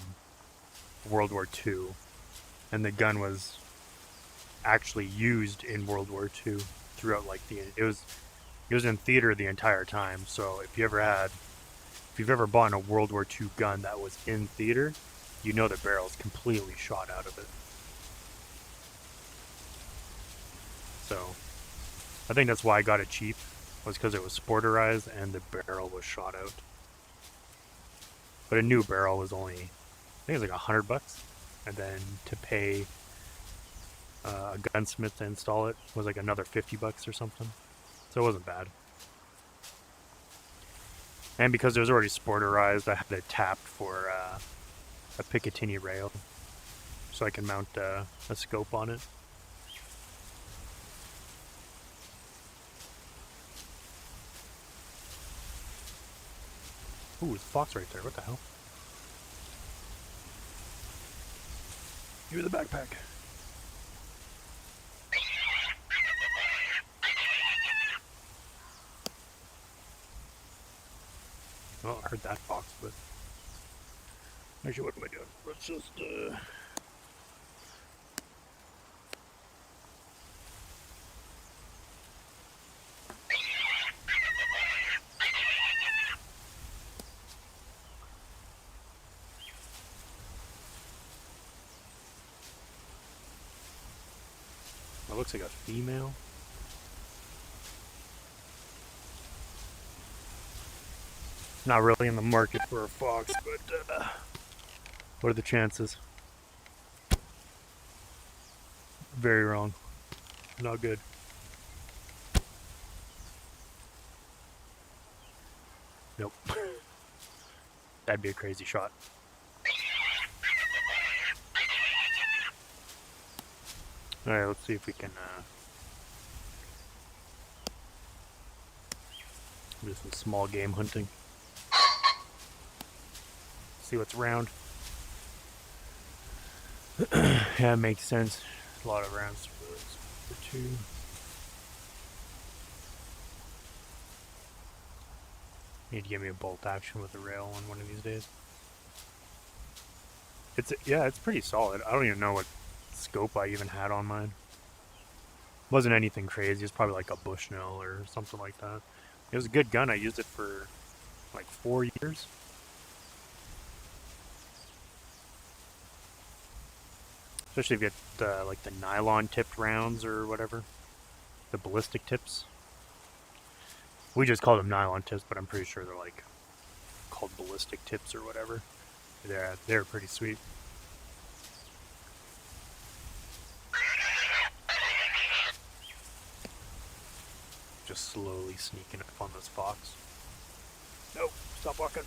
World War II, and the gun was actually used in World War II throughout, like, it was in theater the entire time. So if you've ever bought a World War II gun that was in theater, you know the barrel's completely shot out of it. So I think that's why I got it cheap, was because it was sporterized and the barrel was shot out. But a new barrel was only, I think it was like $100, and then to pay a gunsmith to install it was like another $50 or something. So it wasn't bad. And because it was already sporterized, I had it tapped for a Picatinny rail, so I can mount a scope on it. Ooh, there's a fox right there. What the hell? Give me the backpack. Oh, I heard that fox, but actually, what am I doing? Let's just it looks like a female. Not really in the market for a fox, but what are the chances? Very wrong. Not good. Nope. That'd be a crazy shot. Alright, let's see if we can do some small game hunting. See what's around. Yeah, it makes sense. A lot of rounds for two. Need to give me a bolt action with a rail one of these days. It's pretty solid. I don't even know what scope I even had on mine. Wasn't anything crazy. It's probably like a Bushnell or something like that. It was a good gun. I used it for like 4 years. Especially if you get like the nylon tipped rounds or whatever. The ballistic tips. We just call them nylon tips, but I'm pretty sure they're like called ballistic tips or whatever. They're pretty sweet. Just slowly sneaking up on this fox. Nope, stop walking.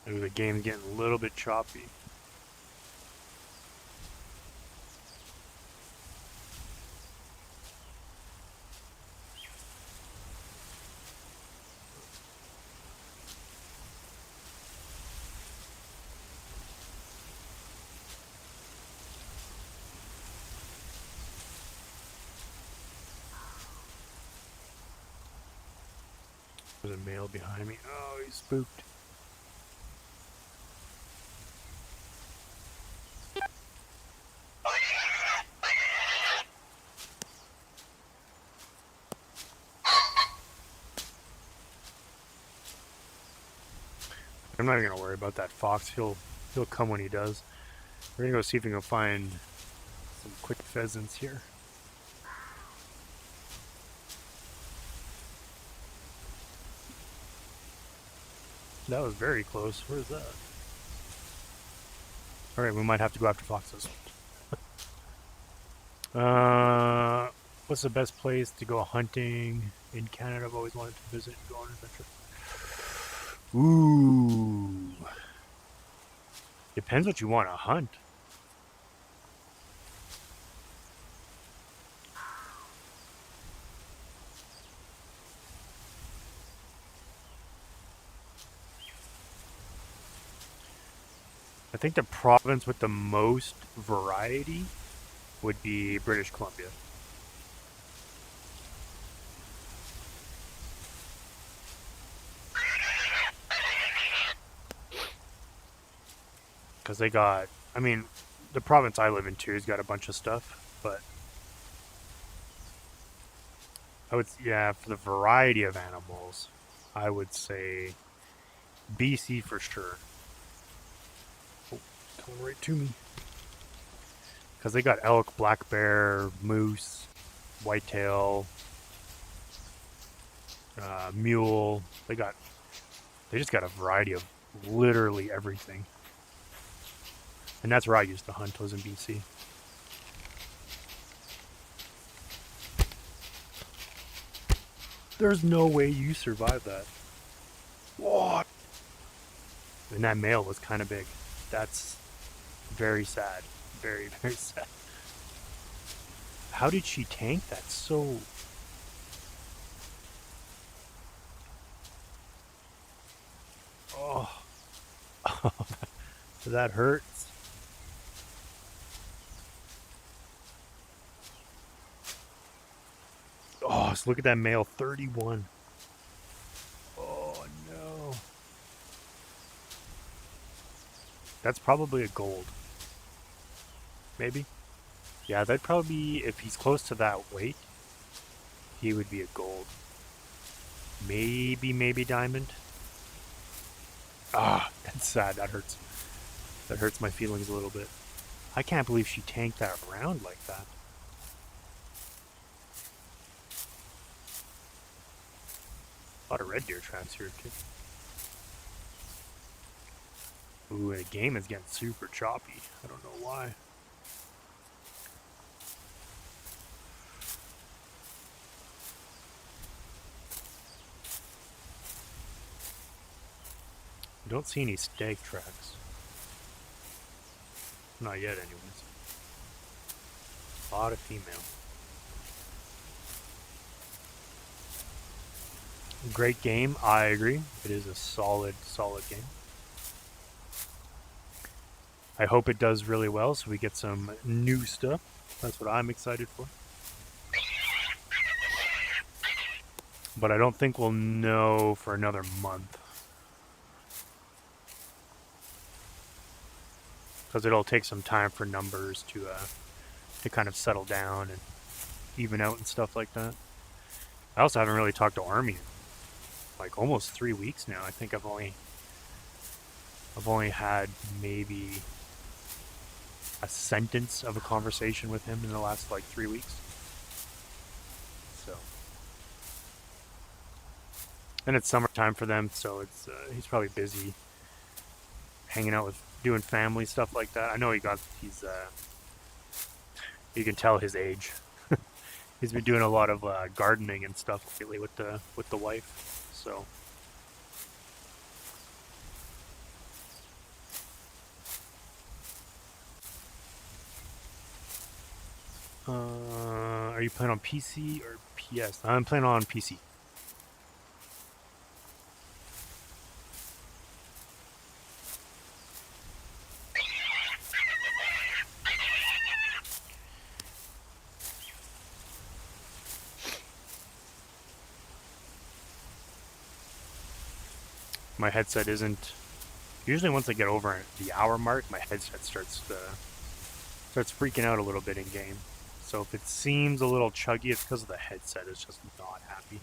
Ooh, the game's getting a little bit choppy. There's a male behind me. Oh, he's spooked. I'm not even gonna worry about that fox. He'll come when he does. We're gonna go see if we can find some quick pheasants here. That was very close. Where's that? Alright, we might have to go after foxes. What's the best place to go hunting in Canada? I've always wanted to visit and go on an adventure. Ooh. Depends what you want to hunt. I think the province with the most variety would be British Columbia. Because they got, I mean, the province I live in too has got a bunch of stuff, but I would, yeah, for the variety of animals, I would say BC for sure. Oh, coming right to me. Because they got elk, black bear, moose, whitetail, mule. They just got a variety of literally everything. And that's where I used to hunt, was in BC. There's no way you survive that. What? And that male was kind of big. That's very sad. Very, very sad. How did she tank that so... Oh. That hurts. Oh, so look at that male, 31. Oh, no. That's probably a gold. Maybe? Yeah, that'd probably be, if he's close to that weight, he would be a gold. Maybe diamond. Ah, that's sad. That hurts. That hurts my feelings a little bit. I can't believe she tanked that round like that. A lot of red deer traps here, too. Ooh, the game is getting super choppy. I don't know why. I don't see any stag tracks. Not yet, anyways. A lot of female. Great game, I agree. It is a solid game. I hope it does really well so we get some new stuff. That's what I'm excited for. But I don't think we'll know for another month. Because it'll take some time for numbers to kind of settle down and even out and stuff like that. I also haven't really talked to Army in like almost 3 weeks now. I think I've only had maybe a sentence of a conversation with him in the last like 3 weeks. So, and it's summertime for them, so it's he's probably busy hanging out with doing family stuff like that. I know you can tell his age. He's been doing a lot of gardening and stuff lately with the wife. So. Are you playing on PC or PS? I'm playing on PC. My headset isn't. Usually, once I get over the hour mark, my headset starts freaking out a little bit in game. So if it seems a little chuggy, it's because of the headset. It's just not happy.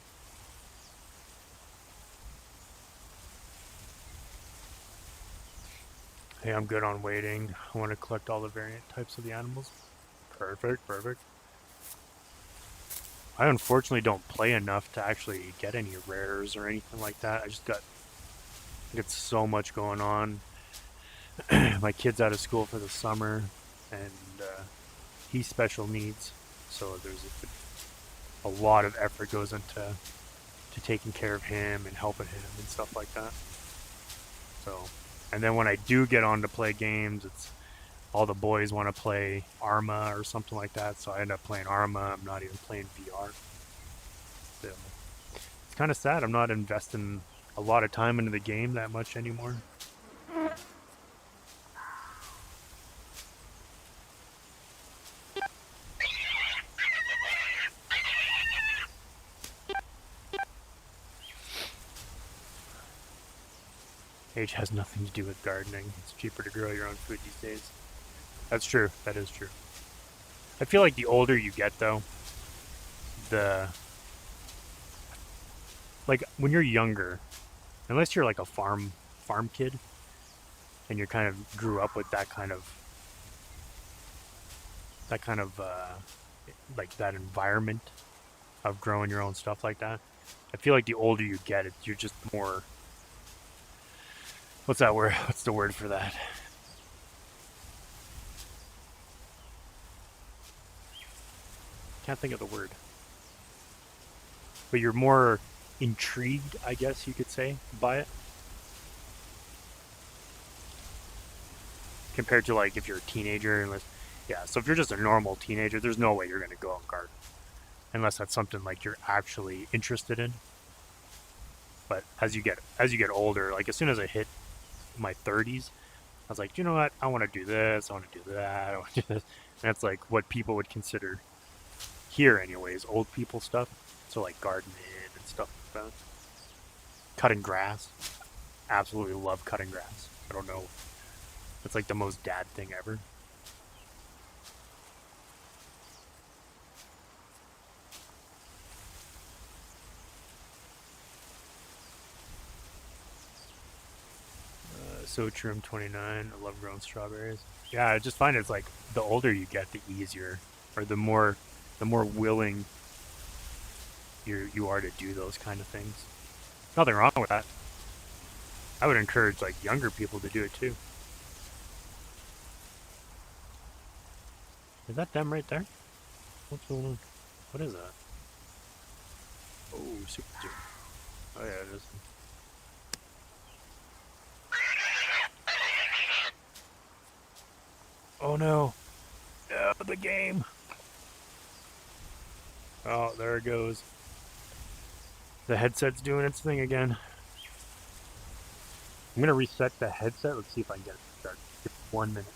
Hey, I'm good on waiting. I want to collect all the variant types of the animals. Perfect, perfect. I unfortunately don't play enough to actually get any rares or anything like that. I just get so much going on. My kid's out of school for the summer, and he's special needs, so there's a lot of effort goes into taking care of him and helping him and stuff like that. So, and then when I do get on to play games, it's all the boys want to play Arma or something like that, so I end up playing Arma. I'm not even playing VR. So it's kind of sad. I'm not investing a lot of time into the game that much anymore. Age has nothing to do with gardening. It's cheaper to grow your own food these days. That's true. That is true. I feel like the older you get, though, the like when you're younger, unless you're like a farm kid, and you kind of grew up with that kind of like that environment of growing your own stuff like that. I feel like the older you get, you're just more. What's that word? What's the word for that? Can't think of the word. But you're more intrigued, I guess you could say, by it compared to like if you're a teenager. Yeah, so if you're just a normal teenager, there's no way you're gonna go out garden unless that's something like you're actually interested in. But as you get older, like as soon as I hit my 30s, I was like, you know what? I want to do this. I want to do that. I want to do this. And that's like what people would consider here, anyways, old people stuff. So like gardening and stuff like that. Cutting grass. Absolutely love cutting grass. I don't know. It's like the most dad thing ever. Sochroom 29. I love growing strawberries. Yeah, I just find it's like the older you get, the easier, or the more willing you are to do those kind of things. Nothing wrong with that. I would encourage like younger people to do it too. Is that them right there? What's going on? What is that? Oh, super zoom. Oh yeah, it is. Oh no! The game. Oh, there it goes. The headset's doing its thing again. I'm gonna reset the headset. Let's see if I can get it to start. Give it 1 minute.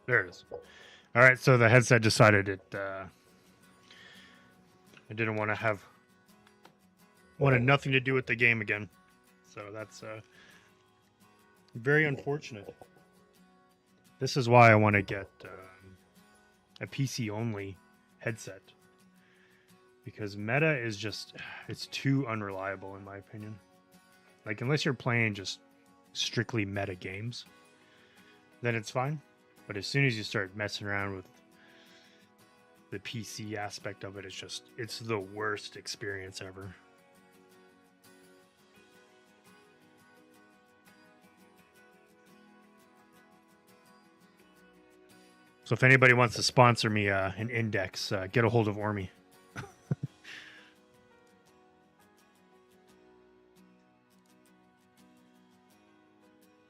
There it is. All right, so the headset decided it didn't want to have wanted nothing to do with the game again. So that's very unfortunate. This is why I want to get a PC only headset, because Meta is just, it's too unreliable in my opinion. Like, unless you're playing just strictly meta games, then it's fine. But as soon as you start messing around with the PC aspect of it, it's the worst experience ever. So if anybody wants to sponsor me an index, get a hold of Ormy.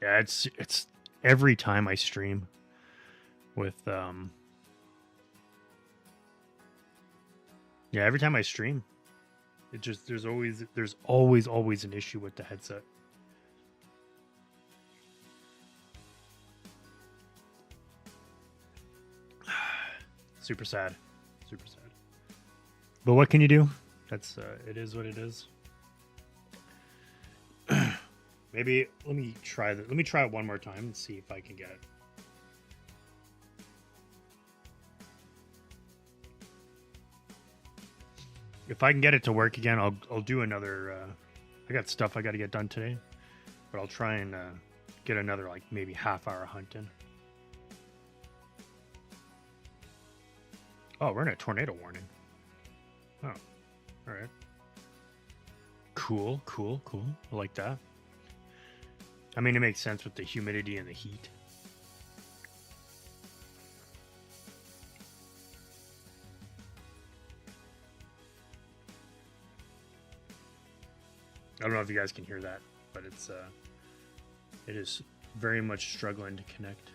Yeah, it's every time I stream with yeah, every time I stream, it just there's always an issue with the headset. Super sad. Super sad. But what can you do? That's it is what it is. Maybe let me try that. Let me try it one more time and see if I can get it. If I can get it to work again, I'll do another. I got stuff I got to get done today, but I'll try and get another like maybe half-hour hunt in. Oh, we're in a tornado warning. Oh, all right. Cool. I like that. I mean, it makes sense with the humidity and the heat. I don't know if you guys can hear that, but it is very much struggling to connect.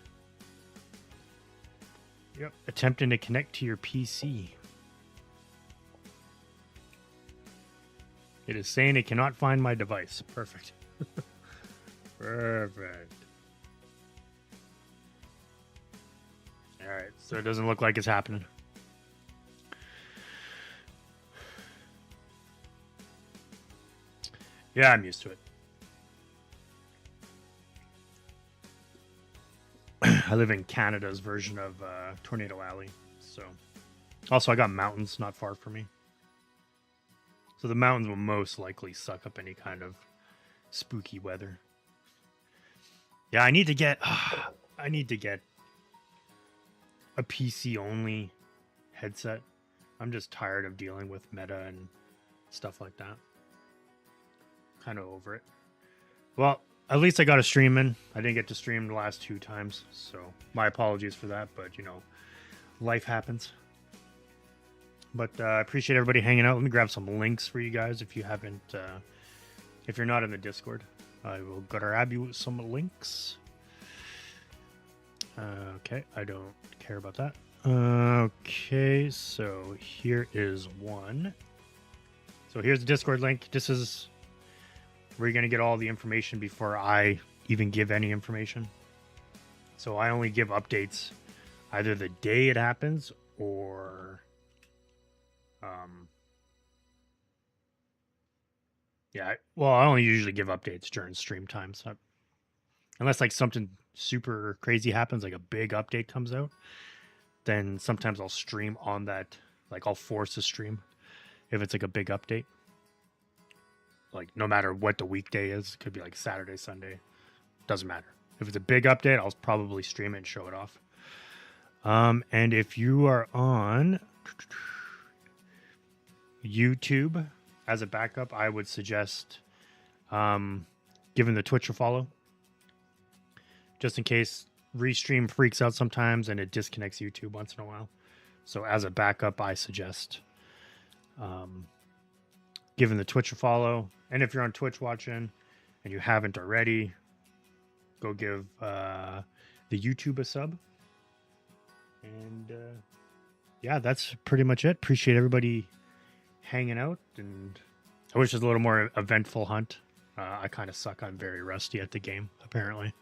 Yep, attempting to connect to your PC. It is saying it cannot find my device. Perfect. Perfect. All right, so it doesn't look like it's happening. Yeah, I'm used to it. I live in Canada's version of Tornado Alley, so also I got mountains not far from me. So the mountains will most likely suck up any kind of spooky weather. Yeah, I need to get a PC only headset. I'm just tired of dealing with meta and stuff like that. Kind of over it. Well, at least I got a stream in. I didn't get to stream the last 2 times, so my apologies for that, but you know, life happens. But I appreciate everybody hanging out. Let me grab some links for you guys if you haven't, if you're not in the Discord. I will grab you some links. Okay, I don't care about that. Okay, so here is one. So here's the Discord link. This is where you're going to get all the information before I even give any information. So I only give updates either the day it happens or yeah, well, I only usually give updates during stream times. So unless like something super crazy happens, like a big update comes out, then sometimes I'll stream on that. Like I'll force a stream if it's like a big update. Like no matter what the weekday is, it could be like Saturday, Sunday, doesn't matter. If it's a big update, I'll probably stream it and show it off. And if you are on YouTube as a backup, I would suggest giving the Twitch a follow, just in case Restream freaks out sometimes and it disconnects YouTube once in a while. So as a backup, I suggest giving the Twitch a follow. And if you're on Twitch watching and you haven't already, go give the YouTube a sub. And yeah, that's pretty much it. Appreciate everybody hanging out, and I wish it was a little more eventful hunt. I kind of suck. I'm very rusty at the game, apparently.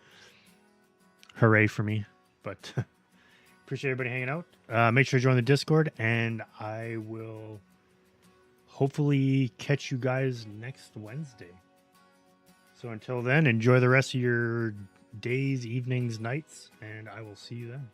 Hooray for me. But Appreciate everybody hanging out. Make sure to join the Discord, and I will hopefully catch you guys next Wednesday. So until then, enjoy the rest of your days, evenings, nights, and I will see you then.